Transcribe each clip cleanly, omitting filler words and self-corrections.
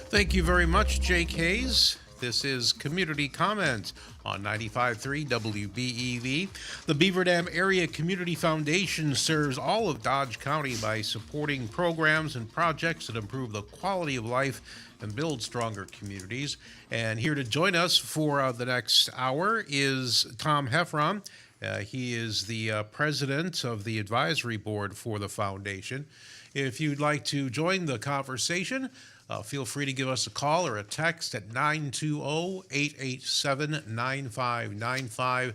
Thank you very much, Jake Hayes. This is Community Comment on 95.3 WBEV. The Beaver Dam Area Community Foundation serves all of Dodge County by supporting programs and projects that improve the quality of life and build stronger communities. And here to join us for the next hour is Tom Heffron. He is the president of the advisory board for the foundation. If you'd like to join the conversation, feel free to give us a call or a text at 920-887-9595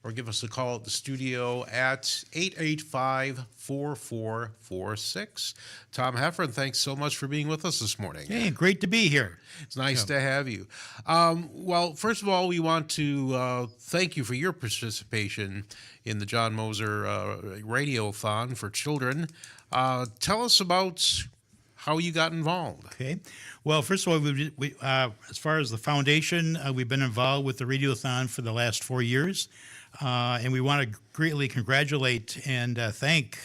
or give us a call at the studio at 885-4446. Tom Heffron, thanks so much for being with us this morning. Hey, great to be here. It's nice to have you. Well, first of all, we want to thank you for your participation in the John Moser Radiothon for Children. Tell us about how you got involved. Okay. Well, first of all, we as far as the foundation, we've been involved with the Radiothon for the last 4 years. And we want to greatly congratulate and thank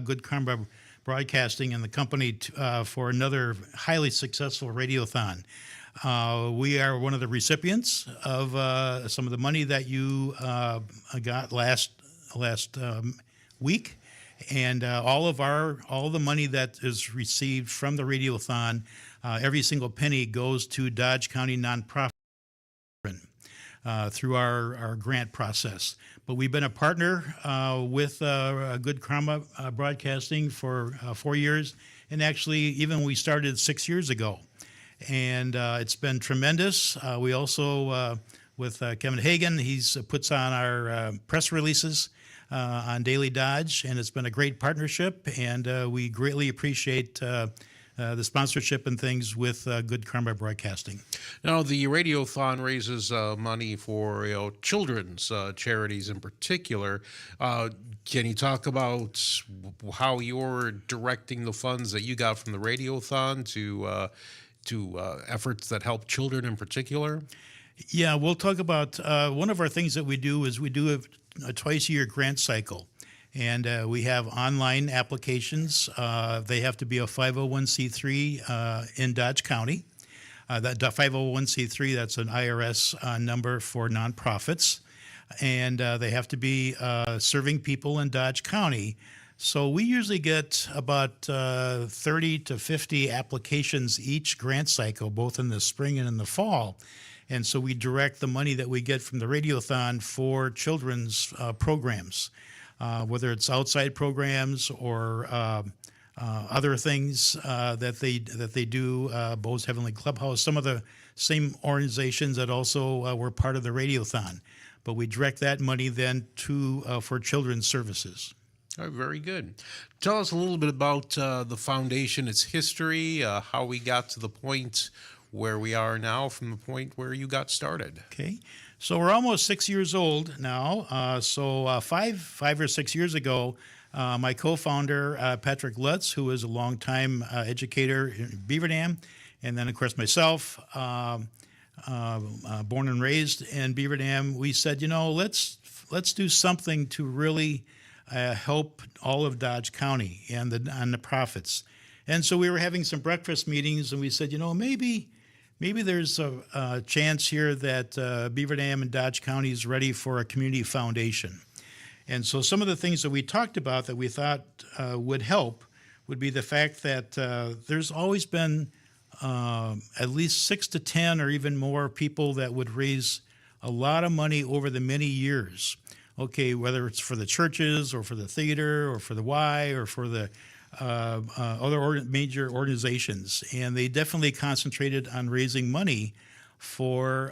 Good Karma Broadcasting and the company for another highly successful Radiothon. We are one of the recipients of some of the money that you got last week. And all the money that is received from the Radiothon, every single penny goes to Dodge County nonprofit through our grant process. But we've been a partner with Good Karma Broadcasting for 4 years, and actually even we started 6 years ago. And it's been tremendous. We also, with Kevin Hagan, he's puts on our press releases on Daily Dodge, and it's been a great partnership, and we greatly appreciate the sponsorship and things with Good Karma Broadcasting. Now, the Radiothon raises money for children's charities in particular. Can you talk about how you're directing the funds that you got from the Radiothon to efforts that help children in particular? Yeah, we'll talk about one of our things that we do is we do a twice-a-year grant cycle. And we have online applications. They have to be a 501c3 in Dodge County. That 501c3, that's an IRS number for nonprofits. And they have to be serving people in Dodge County. So we usually get about 30 to 50 applications each grant cycle, both in the spring and in the fall. And so we direct the money that we get from the Radiothon for children's programs. Whether it's outside programs or other things that they do, Bo's Heavenly Clubhouse, some of the same organizations that also were part of the Radiothon. But we direct that money then to for children's services. All right, very good. Tell us a little bit about the foundation, its history, how we got to the point where we are now from the point where you got started. Okay. So we're almost 6 years old now. Five or 6 years ago, my co-founder, Patrick Lutz, who is a longtime educator in Beaver Dam, and then, of course, myself, born and raised in Beaver Dam, we said, let's do something to really help all of Dodge County and the profits. And so we were having some breakfast meetings, and we said, maybe there's a chance here that Beaver Dam and Dodge County is ready for a community foundation. And so some of the things that we talked about that we thought would help would be the fact that there's always been at least 6 to 10 or even more people that would raise a lot of money over the many years. Okay, whether it's for the churches or for the theater or for the Y or for the other major organizations, and they definitely concentrated on raising money for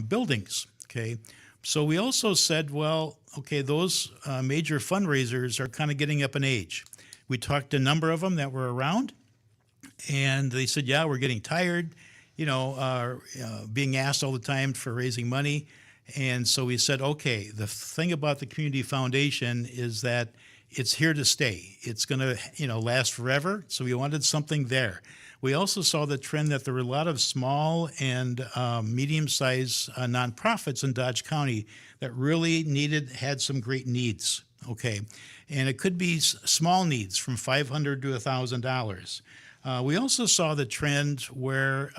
buildings. Okay, so we also said, well, okay, those major fundraisers are kind of getting up in age. We talked to a number of them that were around, and they said, yeah, we're getting tired, being asked all the time for raising money. And so we said, okay, the thing about the Community Foundation is that it's here to stay. It's going to, last forever. So we wanted something there. We also saw the trend that there were a lot of small and medium-sized nonprofits in Dodge County that really had some great needs. Okay, and it could be small needs from $500 to $1,000. We also saw the trend where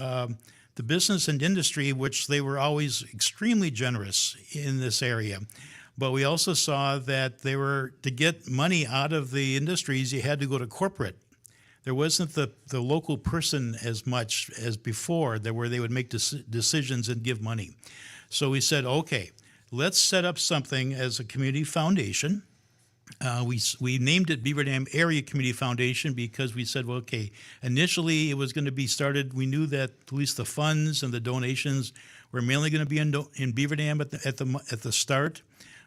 the business and industry, which they were always extremely generous in this area, but we also saw that they were, to get money out of the industries, you had to go to corporate. There wasn't the local person as much as before, where they would make decisions and give money. So we said, okay, let's set up something as a community foundation. We named it Beaver Dam Area Community Foundation because we said, well, okay, initially it was going to be started. We knew that at least the funds and the donations were mainly going to be in Beaver Dam at the start,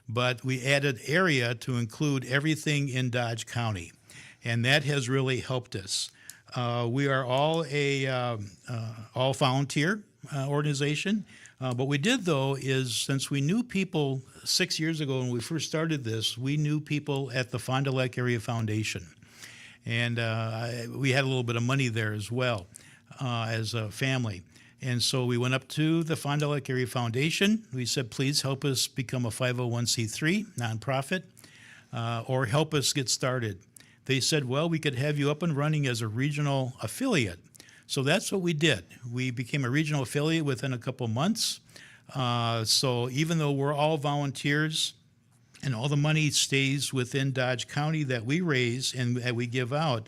but we added area to include everything in Dodge County. And that has really helped us. We are all all volunteer organization. What we did, though, is since we knew people 6 years ago when we first started this, we knew people at the Fond du Lac Area Foundation. And we had a little bit of money there as well as a family. And so we went up to the Fond du Lac Area Foundation. We said, please help us become a 501c3 nonprofit or help us get started. They said, well, we could have you up and running as a regional affiliate. So that's what we did. We became a regional affiliate within a couple months. So even though we're all volunteers and all the money stays within Dodge County that we raise and that we give out,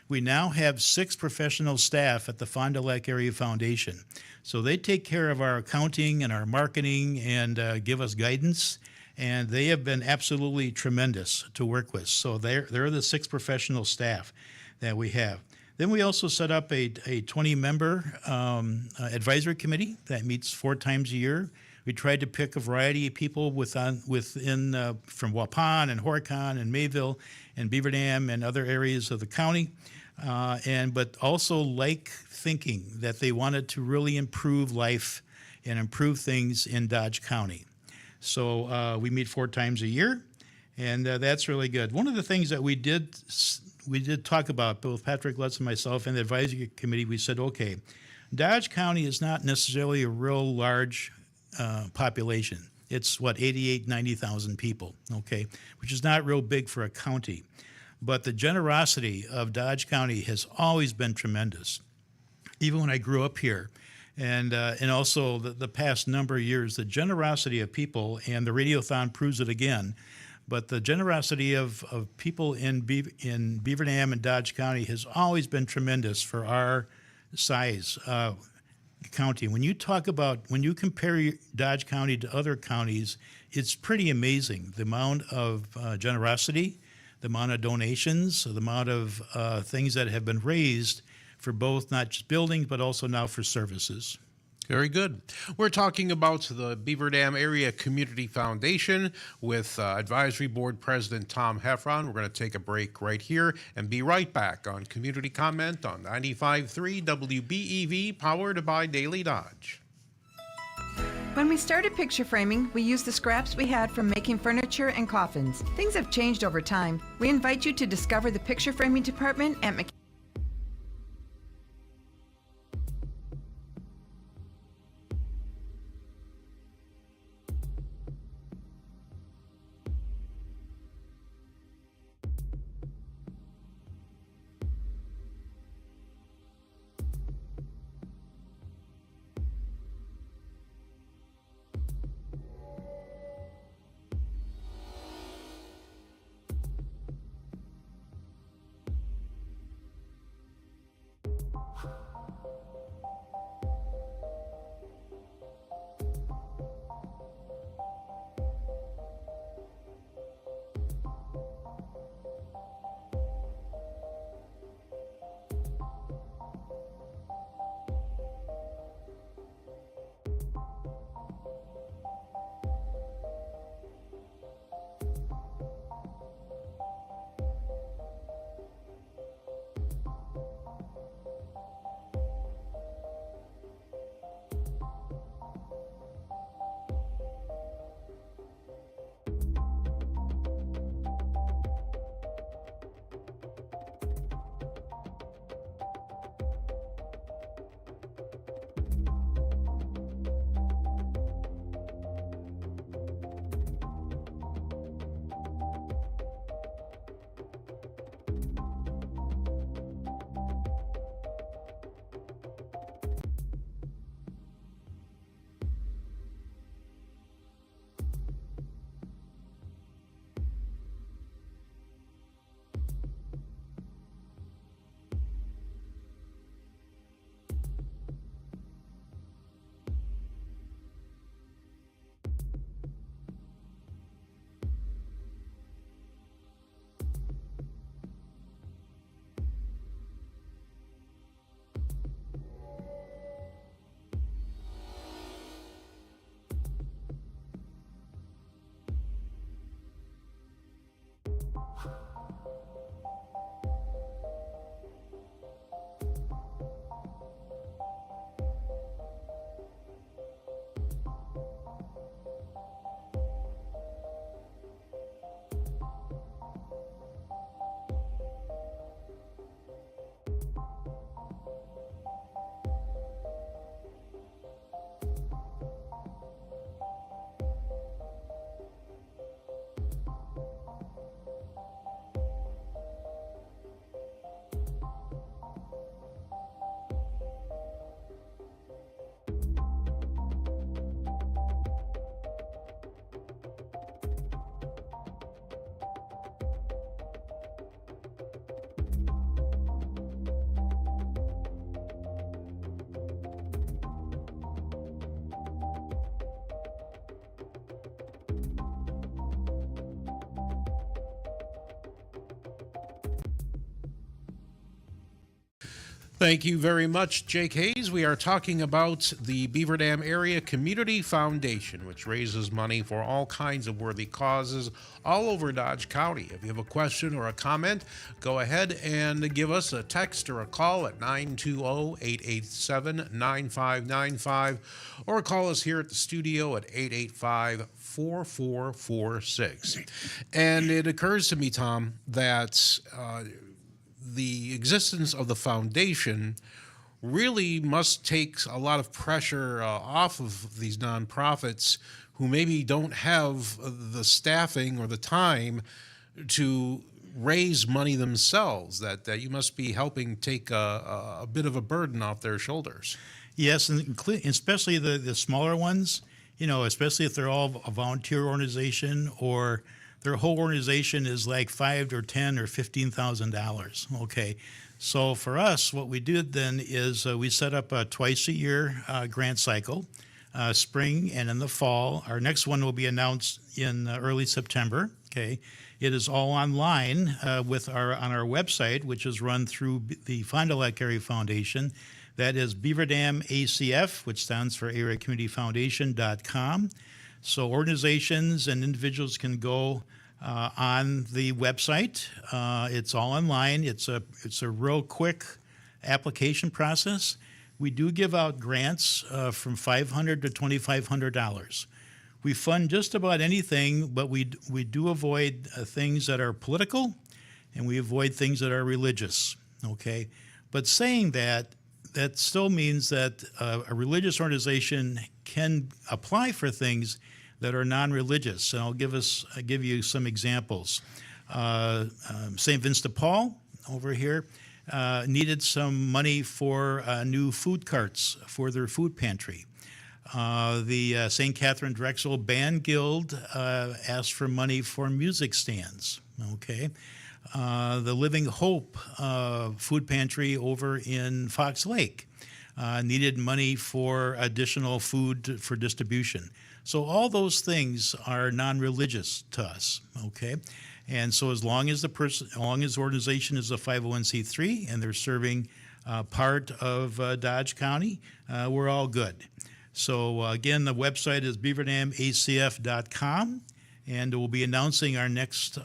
we now have 6 professional staff at the Fond du Lac Area Foundation. So they take care of our accounting and our marketing and give us guidance. And they have been absolutely tremendous to work with. So they're the 6 professional staff that we have. Then we also set up a 20-member advisory committee that meets 4 times a year. We tried to pick a variety of people within from Waupun and Horicon and Mayville and Beaver Dam and other areas of the county, but also like thinking that they wanted to really improve life and improve things in Dodge County. So we meet 4 times a year, and that's really good. One of the things that we did talk about, both Patrick Lutz and myself and the advisory committee, we said, okay, Dodge County is not necessarily a real large population. It's, 88, 90,000 people, okay, which is not real big for a county. But the generosity of Dodge County has always been tremendous. Even when I grew up here, and also the past number of years, the generosity of people, and the Radiothon proves it again, but the generosity of people in Beaver Dam and Dodge County has always been tremendous for our size county. When you compare Dodge County to other counties, it's pretty amazing, the amount of generosity, the amount of donations, the amount of things that have been raised for both not just buildings, but also now for services. Very good. We're talking about the Beaver Dam Area Community Foundation with Advisory Board President Tom Heffron. We're going to take a break right here and be right back on Community Comment on 95.3 WBEV, powered by Daily Dodge. When we started picture framing, we used the scraps we had from making furniture and coffins. Things have changed over time. We invite you to discover the picture framing department at Thank you very much, Jake Hayes. We are talking about the Beaver Dam Area Community Foundation, which raises money for all kinds of worthy causes all over Dodge County. If you have a question or a comment, go ahead and give us a text or a call at 920-887-9595, or call us here at the studio at 885-4446. And it occurs to me, Tom, that the existence of the foundation really must take a lot of pressure off of these nonprofits who maybe don't have the staffing or the time to raise money themselves, that you must be helping take a bit of a burden off their shoulders. Yes, and especially the smaller ones, especially if they're all a volunteer organization or their whole organization is like $5 or $10 or $15,000. Okay, so for us, what we did then is we set up a twice a year grant cycle, spring and in the fall. Our next one will be announced in early September. Okay, it is all online on our website, which is run through the Fond du Lac Area Foundation. That is Beaver Dam ACF, which stands for Area Community Foundation.com. So organizations and individuals can go on the website. It's all online. It's a real quick application process. We do give out grants from $500 to $2,500. We fund just about anything, but we do avoid things that are political, and we avoid things that are religious. Okay, but saying that still means that a religious organization can apply for things that are non-religious. And I'll give you some examples. St. Vincent de Paul over here needed some money for new food carts for their food pantry. The St. Catherine Drexel Band Guild asked for money for music stands. Okay. The Living Hope food pantry over in Fox Lake needed money for additional food for distribution. So all those things are non-religious to us, okay? And so as long as the organization is a 501c3 and they're serving part of Dodge County, we're all good. So again, the website is beaverdamacf.com, and we'll be announcing our next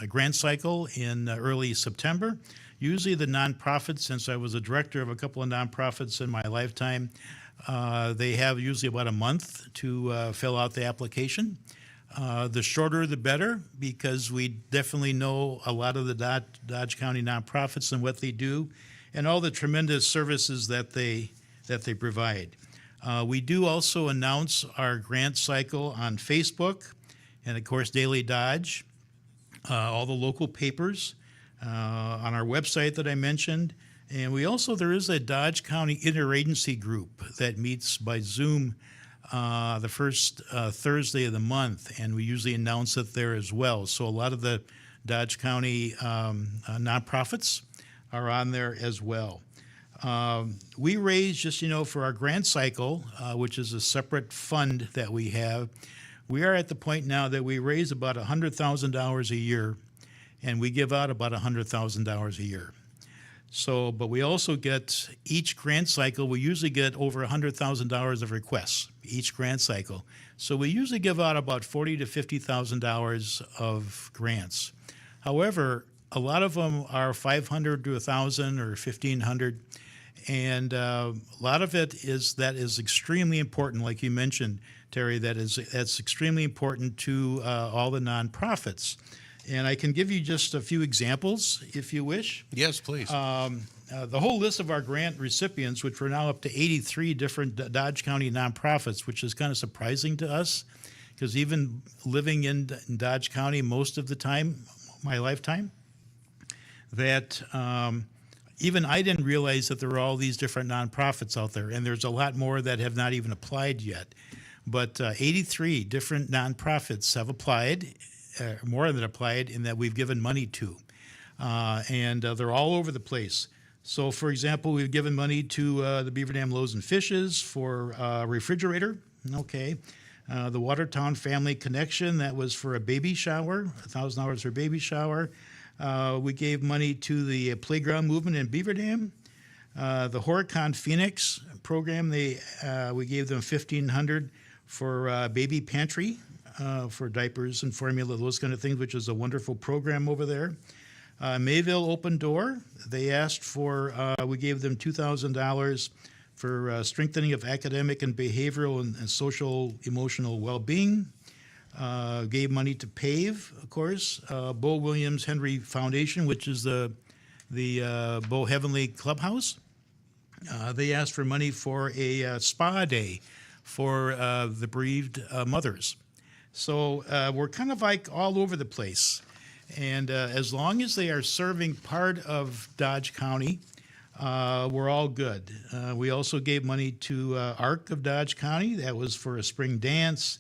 grant cycle in early September. Usually the nonprofits, since I was a director of a couple of nonprofits in my lifetime, they have usually about a month to fill out the application. The shorter the better, because we definitely know a lot of the Dodge County nonprofits and what they do and all the tremendous services that they provide. We do also announce our grant cycle on Facebook and, of course, Daily Dodge, all the local papers, on our website that I mentioned. And there is a Dodge County interagency group that meets by Zoom the first Thursday of the month, and we usually announce it there as well. So a lot of the Dodge County nonprofits are on there as well. We raise just, for our grant cycle, which is a separate fund that we have, we are at the point now that we raise about $100,000 a year, and we give out about $100,000 a year. So, but we also get each grant cycle, we usually get over $100,000 of requests each grant cycle. So we usually give out about $40,000 to $50,000 of grants. However, a lot of them are $500 to $1,000 or $1,500, and a lot of it is extremely important, like you mentioned, Terry. That's extremely important to all the nonprofits. And I can give you just a few examples, if you wish. Yes, please. The whole list of our grant recipients, which we're now up to 83 different Dodge County nonprofits, which is kind of surprising to us, because even living in Dodge County most of the time, my lifetime, that even I didn't realize that there were all these different nonprofits out there, and there's a lot more that have not even applied yet. But 83 different nonprofits have applied, more than applied, in that we've given money to. And they're all over the place. So, for example, we've given money to the Beaver Dam Loaves and Fishes for a refrigerator. Okay. The Watertown Family Connection, that was for a baby shower, $1,000 for a baby shower. We gave money to the Playground Movement in Beaver Dam. The Horicon Phoenix program, we gave them $1,500 for baby pantry, for diapers and formula, those kind of things, which is a wonderful program over there. Mayville Open Door, they asked for, we gave them $2,000 for strengthening of academic and behavioral and social emotional well-being. Gave money to PAVE, of course. Bo Williams Henry Foundation, which is the Bo Heavenly Clubhouse. They asked for money for a spa day for the bereaved mothers. So we're kind of like all over the place. And as long as they are serving part of Dodge County, we're all good. We also gave money to ARC of Dodge County. That was for a spring dance.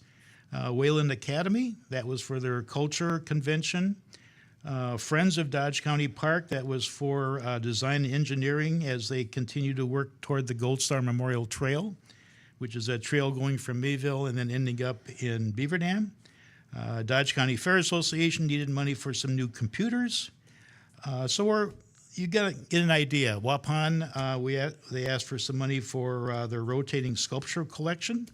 Wayland Academy, that was for their culture convention. Friends of Dodge County Park, that was for design and engineering as they continue to work toward the Gold Star Memorial Trail, which is a trail going from Mayville and then ending up in Beaver Dam. Dodge County Fair Association needed money for some new computers. You got to get an idea. Waupun, they asked for some money for their rotating sculpture collection.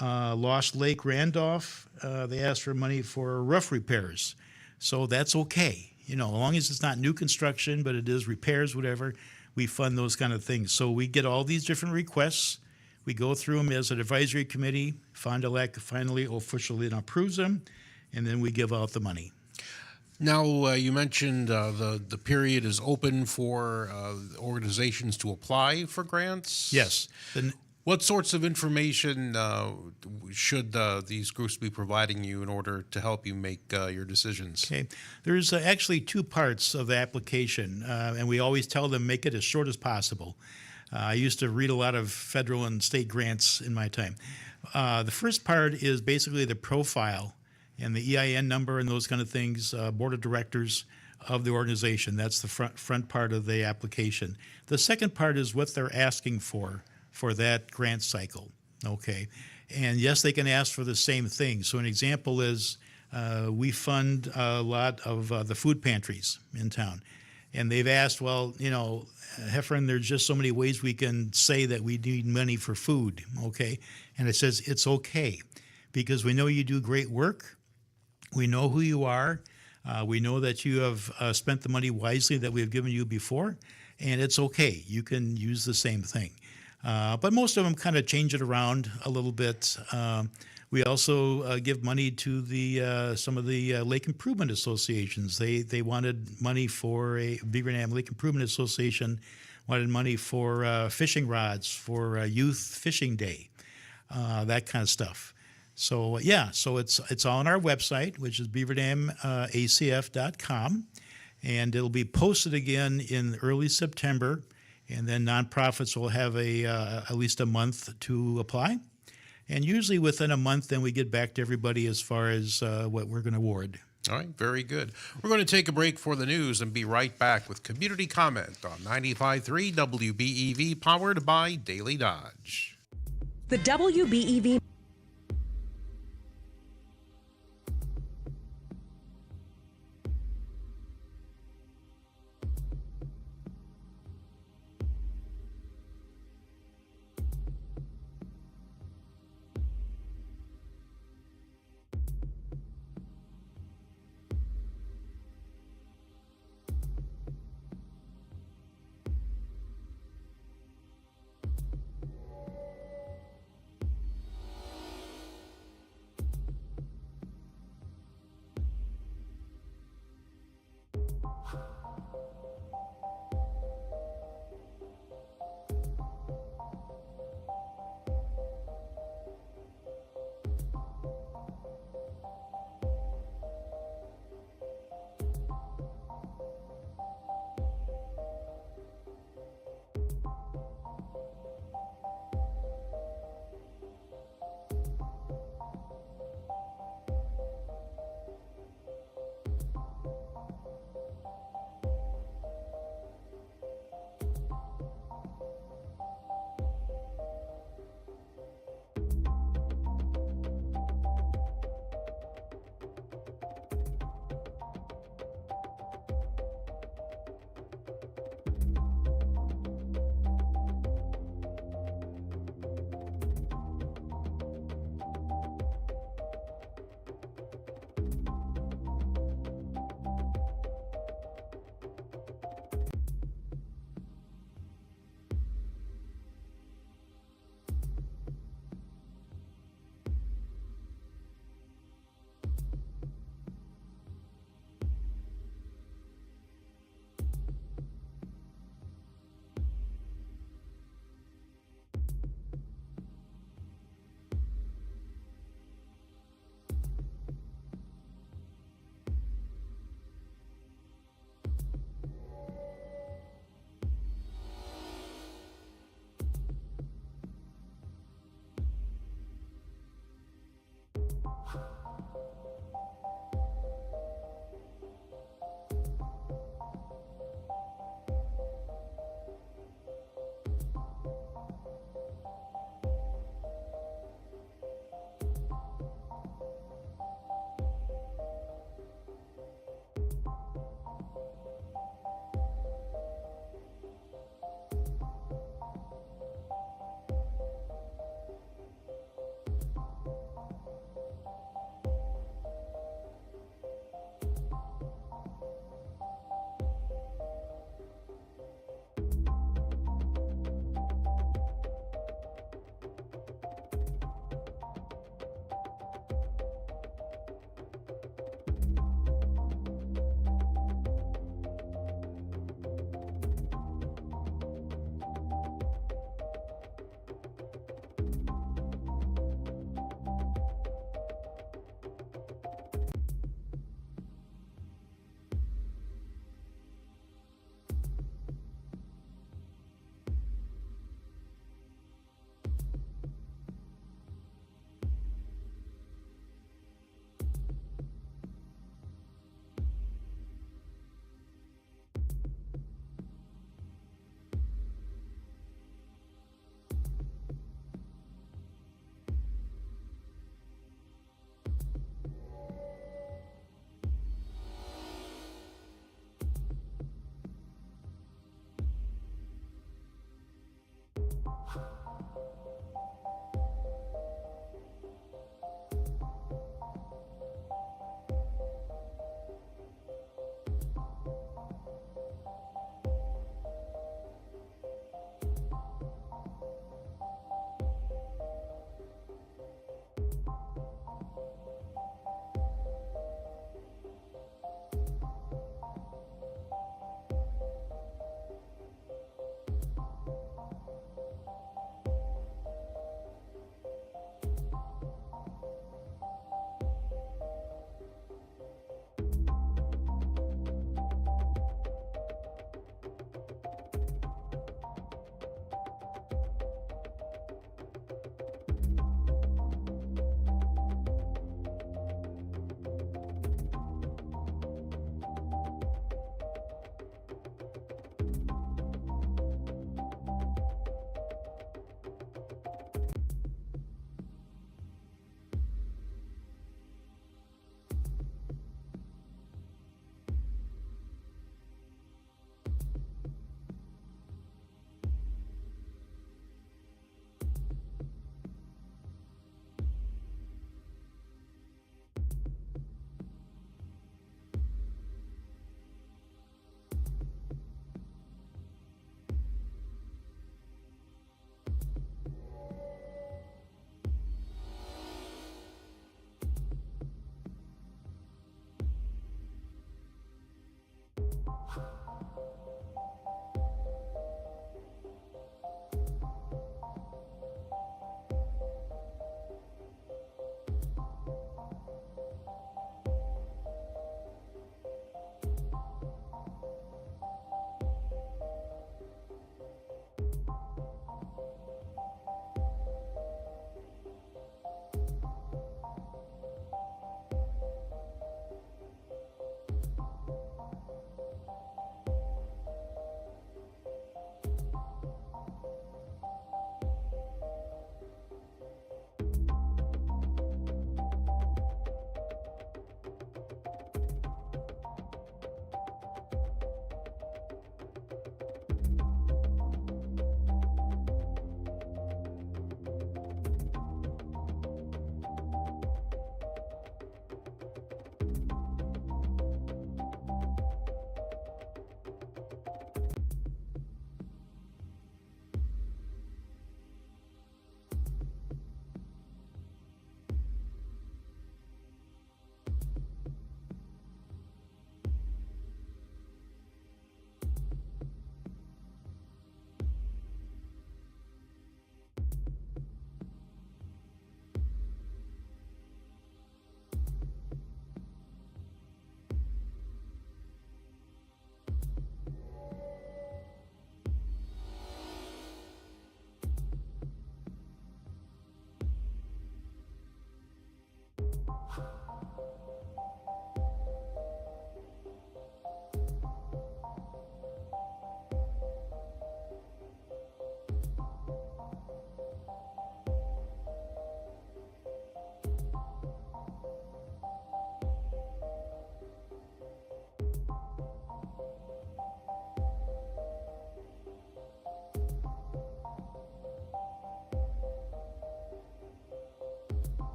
Lost Lake Randolph, they asked for money for roof repairs. So that's okay. As long as it's not new construction, but it is repairs, whatever, we fund those kind of things. So we get all these different requests. We go through them as an advisory committee. Fond du Lac finally officially approves them, and then we give out the money. Now, you mentioned the period is open for organizations to apply for grants. Yes. What sorts of information should these groups be providing you in order to help you make your decisions? Okay. There's actually two parts of the application, and we always tell them make it as short as possible. I used to read a lot of federal and state grants in my time. The first part is basically the profile and the EIN number and those kind of things, board of directors of the organization. That's the front part of the application. The second part is what they're asking for that grant cycle, okay? And yes, they can ask for the same thing. So an example is we fund a lot of the food pantries in town. And they've asked, Heffern, there's just so many ways we can say that we need money for food, okay? And it says it's okay because we know you do great work. We know who you are. We know that you have spent the money wisely that we have given you before, and it's okay. You can use the same thing. But most of them kind of change it around a little bit. We also give money to some of the lake improvement associations. They wanted money for a Beaver Dam Lake Improvement Association, wanted money for fishing rods for Youth Fishing Day, that kind of stuff. So so it's all on our website, which is beaverdamacf.com, and it'll be posted again in early September. And then nonprofits will have at least a month to apply. And usually within a month, then we get back to everybody as far as what we're going to award. All right, very good. We're going to take a break for the news and be right back with Community Comment on 95.3 WBEV, powered by Daily Dodge. The WBEV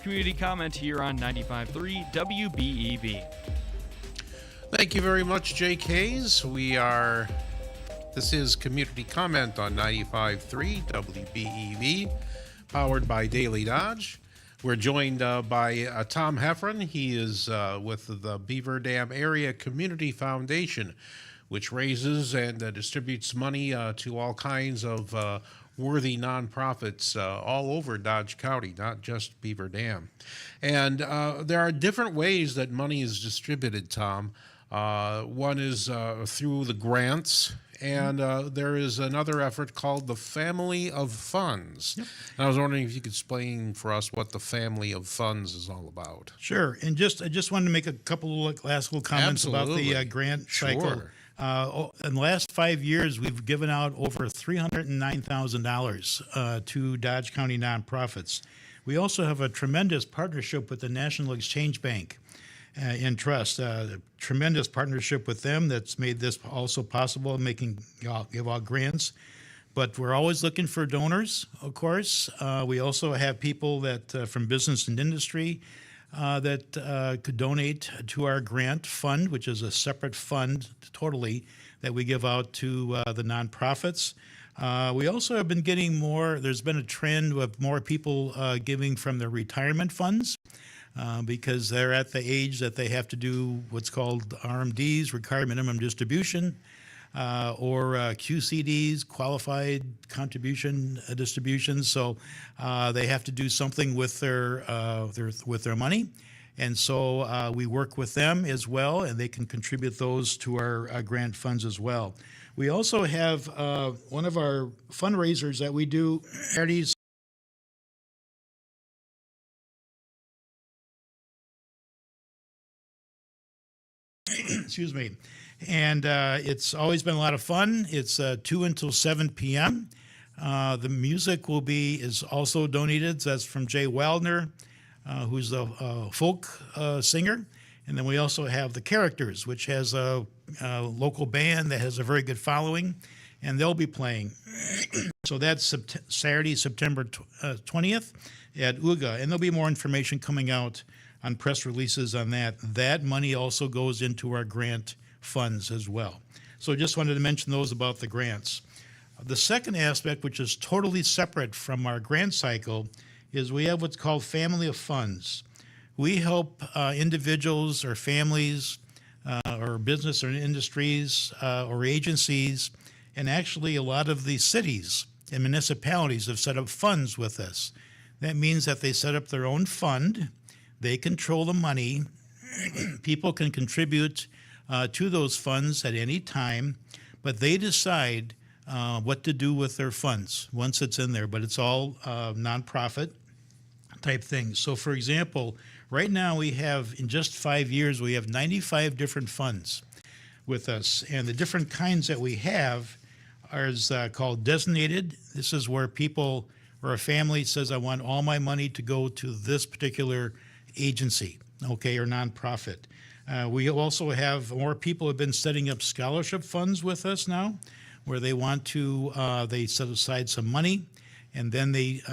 community comment here on 95.3 WBEV. Thank you very much, Jake Hayes. This is Community Comment on 95.3 WBEV, powered by Daily Dodge. We're joined by Tom Heffron. He is with the Beaver Dam Area Community Foundation, which raises and distributes money to all kinds of worthy nonprofits all over Dodge County, not just Beaver Dam. And there are different ways that money is distributed, Tom. One is through the grants, and there is another effort called the Family of Funds. Yep. And I was wondering if you could explain for us what the Family of Funds is all about. Sure. And I just wanted to make a couple of last little comments about the grant cycle. Sure. In the last 5 years, we've given out over $309,000 to Dodge County nonprofits. We also have a tremendous partnership with the National Exchange Bank and Trust, a tremendous partnership with them that's made this also possible, give out grants. But we're always looking for donors, of course. We also have people that from business and industry that could donate to our grant fund, which is a separate fund totally that we give out to the nonprofits. We also have been getting more. There's been a trend of more people giving from their retirement funds because they're at the age that they have to do what's called RMDs, required minimum distribution, or QCDs, qualified contribution distributions. So they have to do something with their money, and so we work with them as well, and they can contribute those to our grant funds as well. We also have one of our fundraisers that we do charities. Excuse me. And it's always been a lot of fun. It's 2 until 7 p.m. The music is also donated. That's from Jay Waldner, who's a folk singer. And then we also have the Characters, which has a local band that has a very good following, and they'll be playing. So that's Saturday, September 20th at UGA. And there'll be more information coming out on press releases on that. That money also goes into our grant funds as well. So just wanted to mention those about the grants. The second aspect, which is totally separate from our grant cycle, is we have what's called Family of Funds. We help individuals or families or business or industries or agencies, and actually a lot of the cities and municipalities have set up funds with us. That means that they set up their own fund. They control the money. People can contribute to those funds at any time, but they decide what to do with their funds once it's in there. But it's all nonprofit type things. So, for example, right now we have, in just 5 years, we have 95 different funds with us. And the different kinds that we have are called designated. This is where people or a family says, I want all my money to go to this particular agency, okay, or nonprofit. We also have more people have been setting up scholarship funds with us now, where they want to, they set aside some money, and then they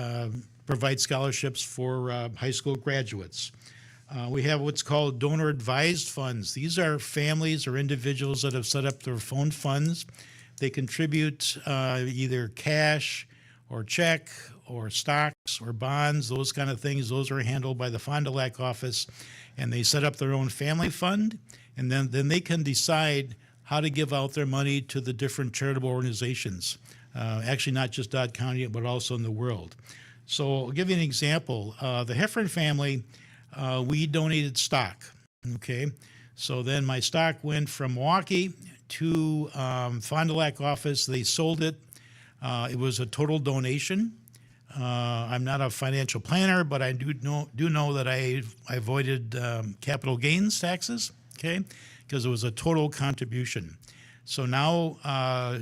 provide scholarships for high school graduates. We have what's called donor advised funds. These are families or individuals that have set up their own funds. They contribute either cash or check or stocks or bonds, those kind of things. Those are handled by the Fond du Lac office, and they set up their own family fund, and then they can decide how to give out their money to the different charitable organizations, actually not just Dodge County, but also in the world. So I'll give you an example. The Heffron family, we donated stock, okay? So then my stock went from Milwaukee to Fond du Lac office. They sold it. It was a total donation. I'm not a financial planner, but I do know that I avoided capital gains taxes, okay, because it was a total contribution. So now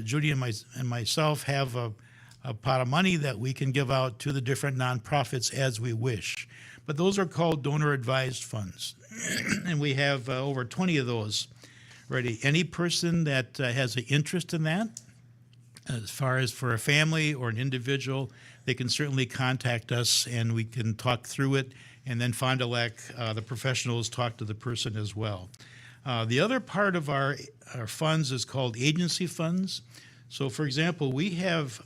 Judy and myself have a pot of money that we can give out to the different nonprofits as we wish. But those are called donor advised funds, and we have over 20 of those ready. Any person that has an interest in that, as far as for a family or an individual, they can certainly contact us and we can talk through it And then Fond du Lac, the professionals talk to the person as well. The other part of our funds is called agency funds. So, for example, we have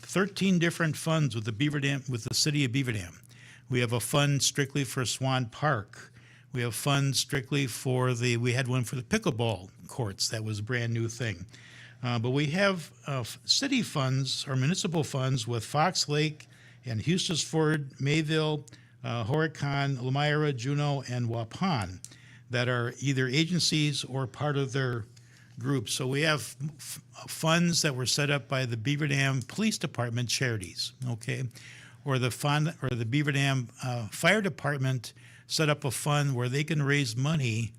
13 different funds with the Beaver Dam, with the city of Beaver Dam. We have a fund strictly for Swan Park. We have funds strictly for we had one for the pickleball courts. That was a brand new thing. But we have city funds or municipal funds with Fox Lake and Eustisford, Mayville, Horicon, Elmira, Juneau, and Waupun that are either agencies or part of their groups. So we have funds that were set up by the Beaver Dam Police Department charities, okay? Or the Beaver Dam Fire Department set up a fund where they can raise money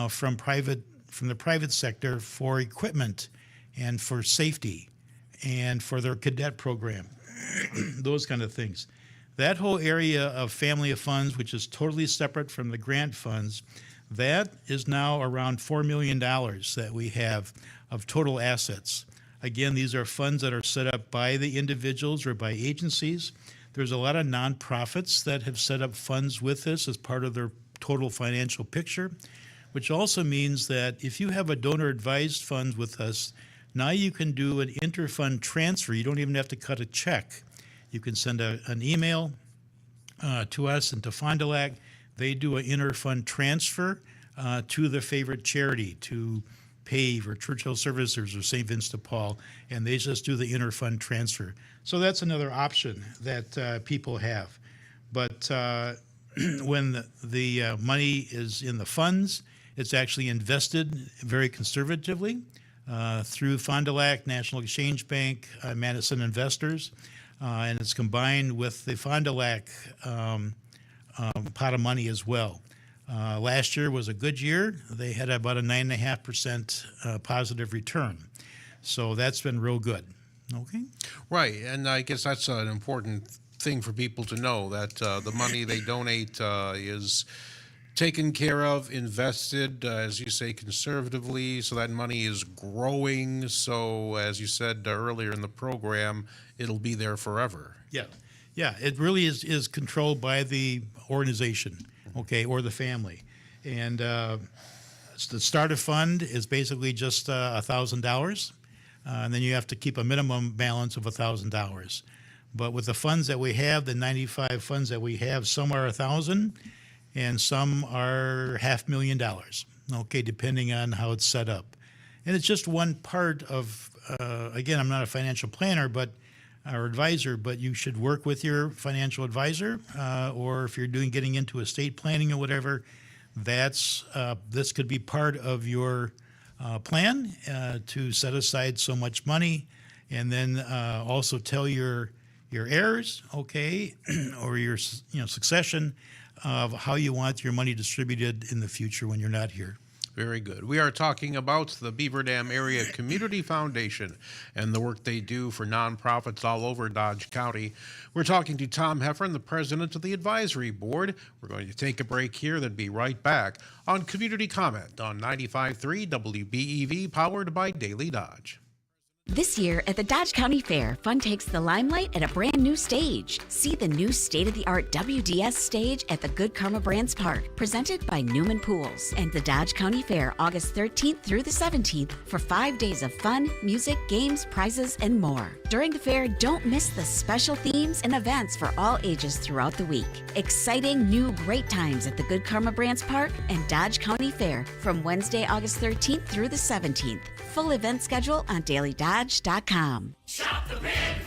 from the private sector for equipment and for safety and for their cadet program, those kind of things. That whole area of family of funds, which is totally separate from the grant funds, that is now around $4 million that we have of total assets. Again, these are funds that are set up by the individuals or by agencies. There's a lot of nonprofits that have set up funds with this as part of their total financial picture, which also means that if you have a donor-advised fund with us, now you can do an inter-fund transfer. You don't even have to cut a check. You can send an email to us and to Fond du Lac. They do an inter-fund transfer to their favorite charity, to PAVE or Churchill Services or St. Vincent de Paul, and they just do the inter-fund transfer. So that's another option that people have. But when the money is in the funds, it's actually invested very conservatively through Fond du Lac, National Exchange Bank, Madison Investors, and it's combined with the Fond du Lac pot of money as well. Last year was a good year. They had about a 9.5% positive return. So that's been real good. Okay. Right, and I guess that's an important thing for people to know, that the money they donate is taken care of, invested, as you say, conservatively, so that money is growing. So, as you said earlier in the program, it'll be there forever. Yeah. Yeah, it really is controlled by the organization, okay, or the family. And the starter fund is basically just $1,000. And then you have to keep a minimum balance of $1,000. But with the funds that we have, the 95 funds that we have, some are $1,000 and some are $500,000, okay, depending on how it's set up. And it's just one part of, again, I'm not a financial planner or advisor, but you should work with your financial advisor, or if you're getting into estate planning or whatever, this could be part of your plan to set aside so much money, and then also tell your heirs, okay, or your succession of how you want your money distributed in the future when you're not here. Very good. We are talking about the Beaver Dam Area Community Foundation and the work they do for nonprofits all over Dodge County. We're talking to Tom Heffern, the president of the advisory board. We're going to take a break here, then be right back on Community Comment on 95.3 WBEV, powered by Daily Dodge. This year at the Dodge County Fair, fun takes the limelight at a brand new stage. See the new state-of-the-art WDS stage at the Good Karma Brands Park, presented by Newman Pools, and the Dodge County Fair August 13th through the 17th for 5 days of fun, music, games, prizes, and more. During the fair, don't miss the special themes and events for all ages throughout the week. Exciting new great times at the Good Karma Brands Park and Dodge County Fair from Wednesday, August 13th through the 17th. Full event schedule on dailydodge.com. Shop the pig!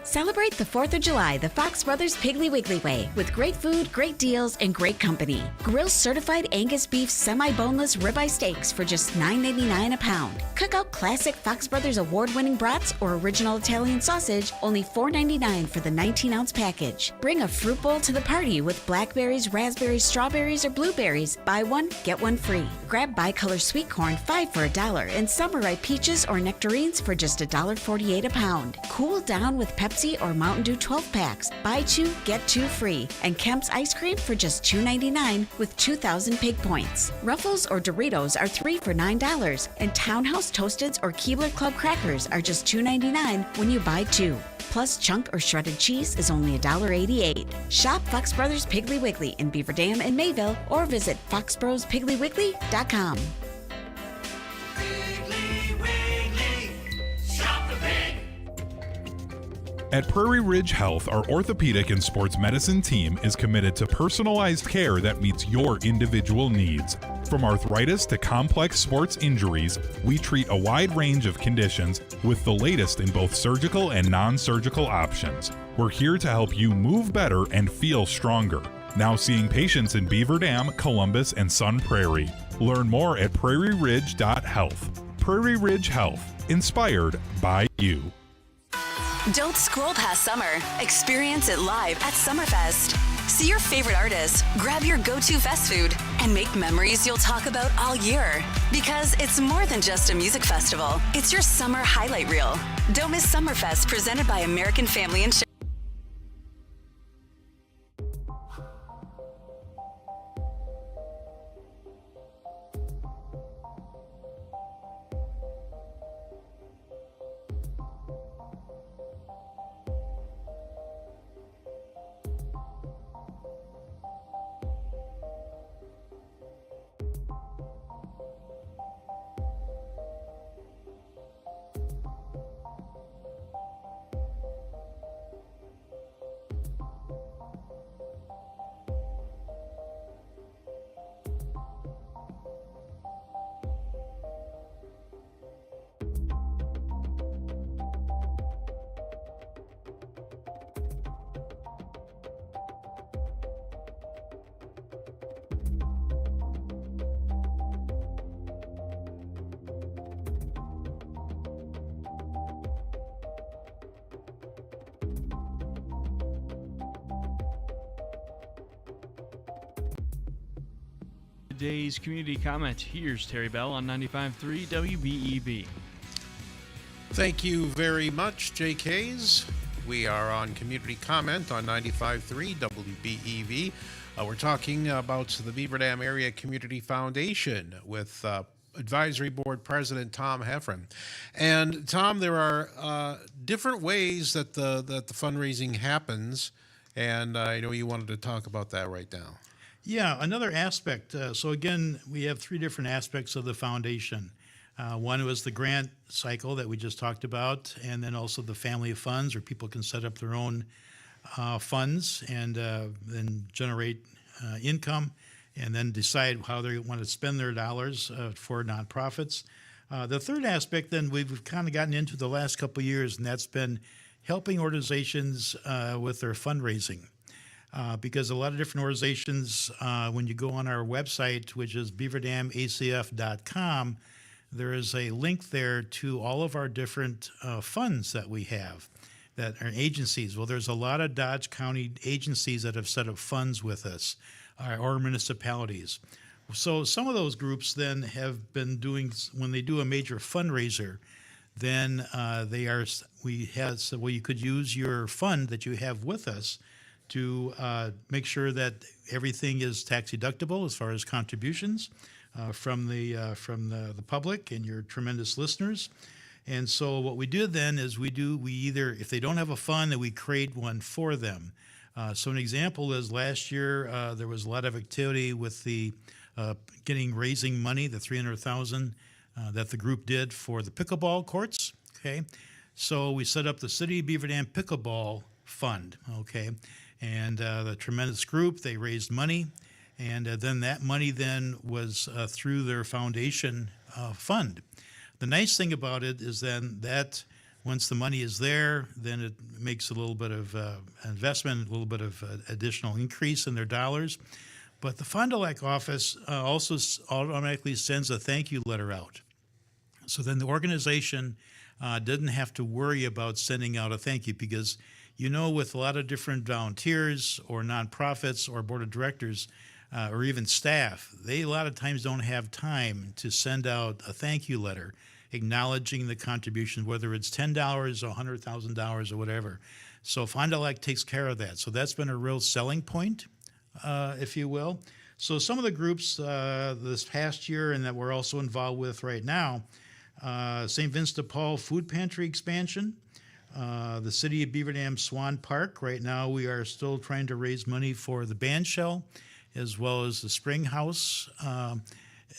Celebrate the 4th of July the Fox Brothers Piggly Wiggly way with great food, great deals, and great company. Grill certified Angus beef semi-boneless ribeye steaks for just $9.99 a pound. Cook out classic Fox Brothers award-winning brats or original Italian sausage, only $4.99 for the 19-ounce package. Bring a fruit bowl to the party with blackberries, raspberries, strawberries, or blueberries. Buy one, get one free. Grab bicolor sweet corn, 5 for $1, and summer ripe peaches or nectarines for just $1.48 a pound. Cool down with Pepsi Pepsi or Mountain Dew 12 packs. Buy 2, get 2 free. And Kemp's ice cream for just $2.99 with 2,000 pig points. Ruffles or Doritos are 3 for $9. And Townhouse Toasteds or Keebler Club crackers are just $2.99 when you buy 2. Plus, chunk or shredded cheese is only $1.88. Shop Fox Brothers Piggly Wiggly in Beaver Dam and Mayville or visit foxbrospiggywiggly.com. At Prairie Ridge Health, our orthopedic and sports medicine team is committed to personalized care that meets your individual needs. From arthritis to complex sports injuries, we treat a wide range of conditions with the latest in both surgical and non-surgical options. We're here to help you move better and feel stronger. Now seeing patients in Beaver Dam, Columbus, and Sun Prairie. Learn more at prairieridge.health. Prairie Ridge Health, inspired by you. Don't scroll past summer. Experience it live at Summerfest. See your favorite artists, grab your go-to fest food, and make memories you'll talk about all year. Because it's more than just a music festival. It's your summer highlight reel. Don't miss Summerfest, presented by American Family Insurance. Today's community comment. Here's Terry Bell on 95.3 WBEV. Thank you very much, Jake Hayes. We are on community comment on 95.3 WBEV. We're talking about the Beaver Dam Area Community Foundation with Advisory Board President Tom Heffron. And Tom, there are different ways that the fundraising happens, and I know you wanted to talk about that right now. Yeah, another aspect. So again, we have 3 different aspects of the foundation. One was the grant cycle that we just talked about, and then also the family of funds, where people can set up their own funds and then generate income, and then decide how they want to spend their dollars for nonprofits. The third aspect, then, we've kind of gotten into the last couple of years, and that's been helping organizations with their fundraising. Because a lot of different organizations, when you go on our website, which is beaverdamacf.com, there is a link there to all of our different funds that we have that are agencies. Well, there's a lot of Dodge County agencies that have set up funds with us, or municipalities. So some of those groups then have been doing, when they do a major fundraiser, then you could use your fund that you have with us to make sure that everything is tax deductible as far as contributions from the public and your tremendous listeners. And so what we do then is we either, if they don't have a fund, then we create one for them. So an example is last year there was a lot of activity with the raising money, the $300,000 that the group did for the pickleball courts. Okay, so we set up the City of Beaver Dam Pickleball Fund. Okay. And the tremendous group, they raised money, and then that money then was through their foundation fund. The nice thing about it is then that once the money is there, then it makes a little bit of investment, a little bit of additional increase in their dollars. But the Fond du Lac office also automatically sends a thank you letter out. So then the organization didn't have to worry about sending out a thank you, because with a lot of different volunteers or nonprofits or board of directors or even staff, they a lot of times don't have time to send out a thank you letter acknowledging the contribution, whether it's $10 or $100,000 or whatever. So Fond du Lac takes care of that. So that's been a real selling point, if you will. So some of the groups this past year and that we're also involved with right now, St. Vincent de Paul Food Pantry expansion, the City of Beaver Dam Swan Park. Right now we are still trying to raise money for the band shell as well as the spring house.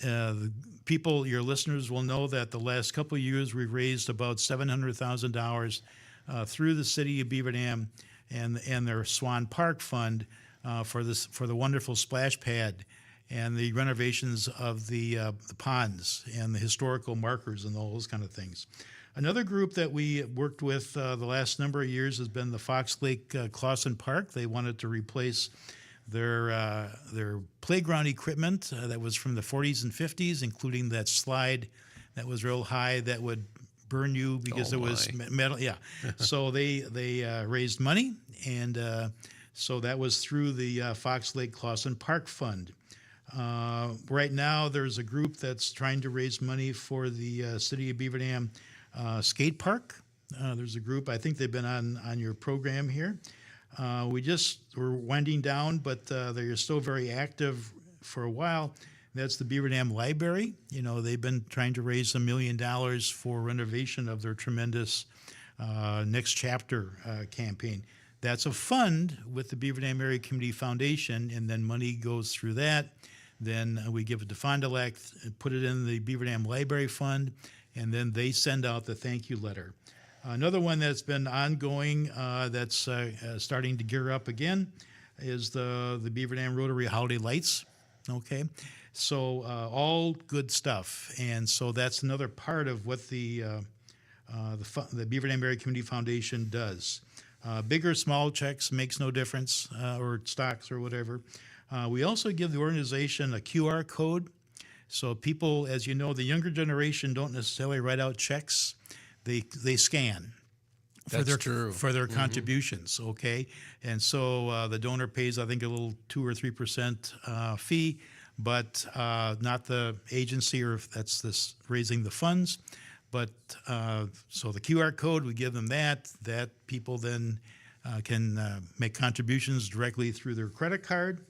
The people, your listeners will know that the last couple of years we've raised about $700,000 through the City of Beaver Dam and their Swan Park Fund for the wonderful splash pad and the renovations of the ponds and the historical markers and all those kind of things. Another group that we worked with the last number of years has been the Fox Lake Clausen Park. They wanted to replace their playground equipment that was from the 40s and 50s, including that slide that was real high that would burn you because it was metal. Yeah. So they raised money, and so that was through the Fox Lake Clausen Park Fund. Right now, there's a group that's trying to raise money for the City of Beaver Dam skate park. There's a group, I think they've been on your program here. We're winding down, but they're still very active for a while. That's the Beaver Dam Library. You know, they've been trying to raise $1 million for renovation of their tremendous Next Chapter campaign. That's a fund with the Beaver Dam Area Community Foundation, and then money goes through that. Then we give it to Fond du Lac, put it in the Beaver Dam Library Fund, and then they send out the thank you letter. Another one that's been ongoing that's starting to gear up again is the Beaver Dam Rotary Holiday Lights. Okay, so all good stuff, and so that's another part of what the Beaver Dam Area Community Foundation does. Big or small checks makes no difference, or stocks or whatever. We also give the organization a QR code. So people, as you know, the younger generation don't necessarily write out checks. They scan for their contributions, okay? And so the donor pays, I think, a little 2 or 3% fee, but not the agency or that's this raising the funds. But so the QR code, we give them that people then can make contributions directly through their credit card.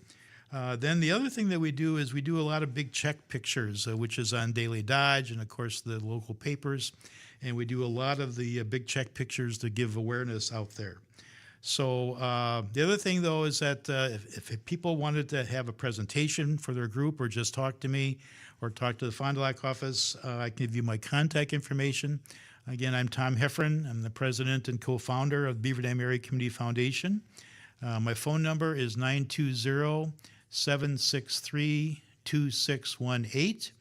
Then the other thing that we do is we do a lot of big check pictures, which is on Daily Dodge and, of course, the local papers. And we do a lot of the big check pictures to give awareness out there. So the other thing, though, is that if people wanted to have a presentation for their group or just talk to me or talk to the Fond du Lac office, I can give you my contact information. Again, I'm Tom Heffron. I'm the president and co-founder of Beaver Dam Area Community Foundation. My phone number is 920-763-2618.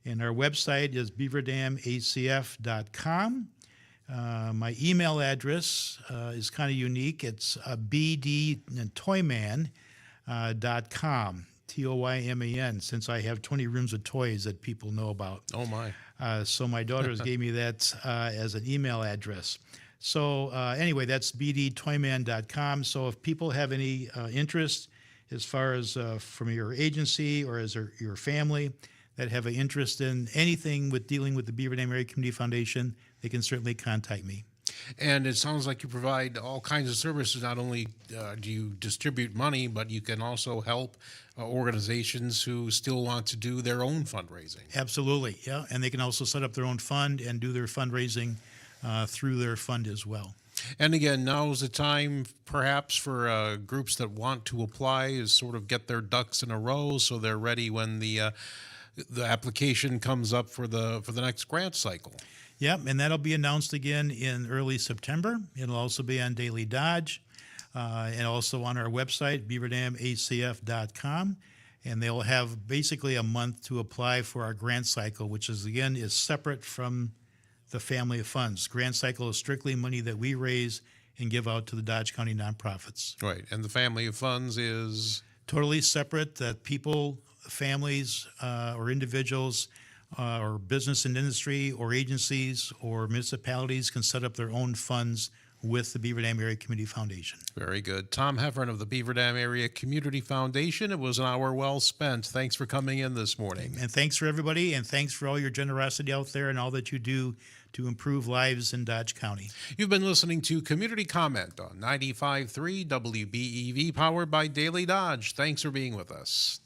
And our website is beaverdamacf.com. My email address is kind of unique. It's bdtoyman.com, Toyman, since I have 20 rooms of toys that people know about. Oh, my. So my daughters gave me that as an email address. So anyway, that's bdtoyman.com. So if people have any interest as far as from your agency or as your family that have an interest in anything with dealing with the Beaver Dam Area Community Foundation, they can certainly contact me. And it sounds like you provide all kinds of services. Not only do you distribute money, but you can also help organizations who still want to do their own fundraising. Absolutely, yeah. And they can also set up their own fund and do their fundraising through their fund as well. And again, now's the time perhaps for groups that want to apply is sort of get their ducks in a row so they're ready when the application comes up for the next grant cycle. Yep, and that'll be announced again in early September. It'll also be on Daily Dodge and also on our website, beaverdamacf.com. And they'll have basically a month to apply for our grant cycle, which is separate from the family of funds. Grant cycle is strictly money that we raise and give out to the Dodge County nonprofits. Right, and the family of funds is? Totally separate, that people, families, or individuals or business and industry or agencies or municipalities can set up their own funds with the Beaver Dam Area Community Foundation. Very good. Tom Heffern of the Beaver Dam Area Community Foundation. It was an hour well spent. Thanks for coming in this morning. And thanks for everybody, and thanks for all your generosity out there and all that you do to improve lives in Dodge County. You've been listening to Community Comment on 95.3 WBEV, powered by Daily Dodge. Thanks for being with us.